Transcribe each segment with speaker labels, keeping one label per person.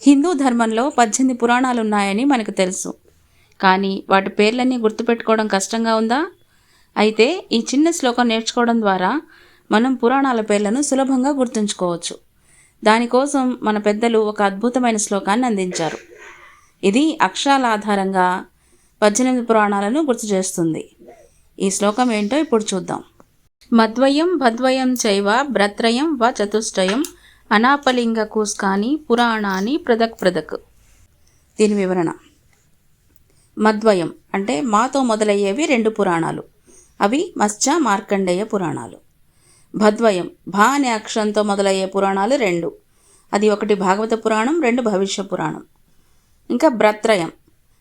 Speaker 1: హిందూ ధర్మంలో 18 పురాణాలు ఉన్నాయని మనకు తెలుసు. కానీ వాటి పేర్లన్నీ గుర్తుపెట్టుకోవడం కష్టంగా ఉందా? అయితే ఈ చిన్న శ్లోకం నేర్చుకోవడం ద్వారా మనం పురాణాల పేర్లను సులభంగా గుర్తుంచుకోవచ్చు. దానికోసం మన పెద్దలు ఒక అద్భుతమైన శ్లోకాన్ని అందించారు. ఇది అక్షరాల ఆధారంగా 18 పురాణాలను గుర్తు చేస్తుంది. ఈ శ్లోకం ఏంటో ఇప్పుడు చూద్దాం. మద్వయం భద్వయం చైవ భ్రత్రయం వ చతుష్టయం అనాపలింగ కూస్కాని పురాణాని ప్రదక్. దీని వివరణ: మద్వయం అంటే మాతో మొదలయ్యేవి 2 పురాణాలు. అవి మత్స్య మార్కండేయ పురాణాలు. భద్వయం భా అనే అక్షరంతో మొదలయ్యే పురాణాలు 2. అది ఒకటి భాగవత పురాణం, 2 భవిష్య పురాణం. ఇంకా భ్రత్రయం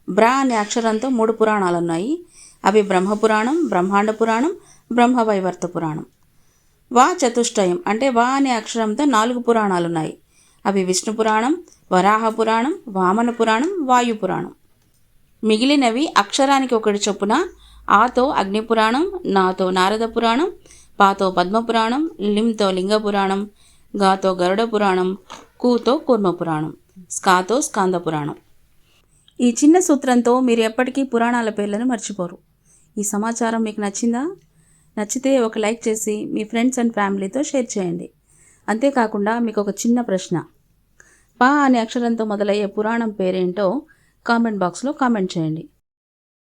Speaker 1: బ్రా అనే అక్షరంతో 3 పురాణాలు ఉన్నాయి. అవి బ్రహ్మపురాణం, బ్రహ్మాండ పురాణం, బ్రహ్మవైవర్త పురాణం. వా చతుష్టయం అంటే వా అనే అక్షరంతో 4 పురాణాలు ఉన్నాయి. అవి విష్ణు పురాణం, వరాహ పురాణం, వామన పురాణం, వాయు పురాణం. మిగిలినవి అక్షరానికి ఒకటి చొప్పున ఆతో అగ్నిపురాణం, నాతో నారద పురాణం, పాతో పద్మపురాణం, లింతో లింగ పురాణం, గాతో గరుడ పురాణం, కూతో కూర్మ పురాణం, స్కాతో స్కాంద పురాణం. ఈ చిన్న సూత్రంతో మీరు ఎప్పటికీ పురాణాల పేర్లను మర్చిపోరు. ఈ సమాచారం మీకు నచ్చిందా? నచ్చితే ఒక లైక్ చేసి మీ ఫ్రెండ్స్ అండ్ ఫ్యామిలీతో షేర్ చేయండి. అంతేకాకుండా మీకు ఒక చిన్న ప్రశ్న: పా అనే అక్షరంతో మొదలయ్యే పురాణం పేరేంటో కామెంట్ బాక్స్లో కామెంట్ చేయండి.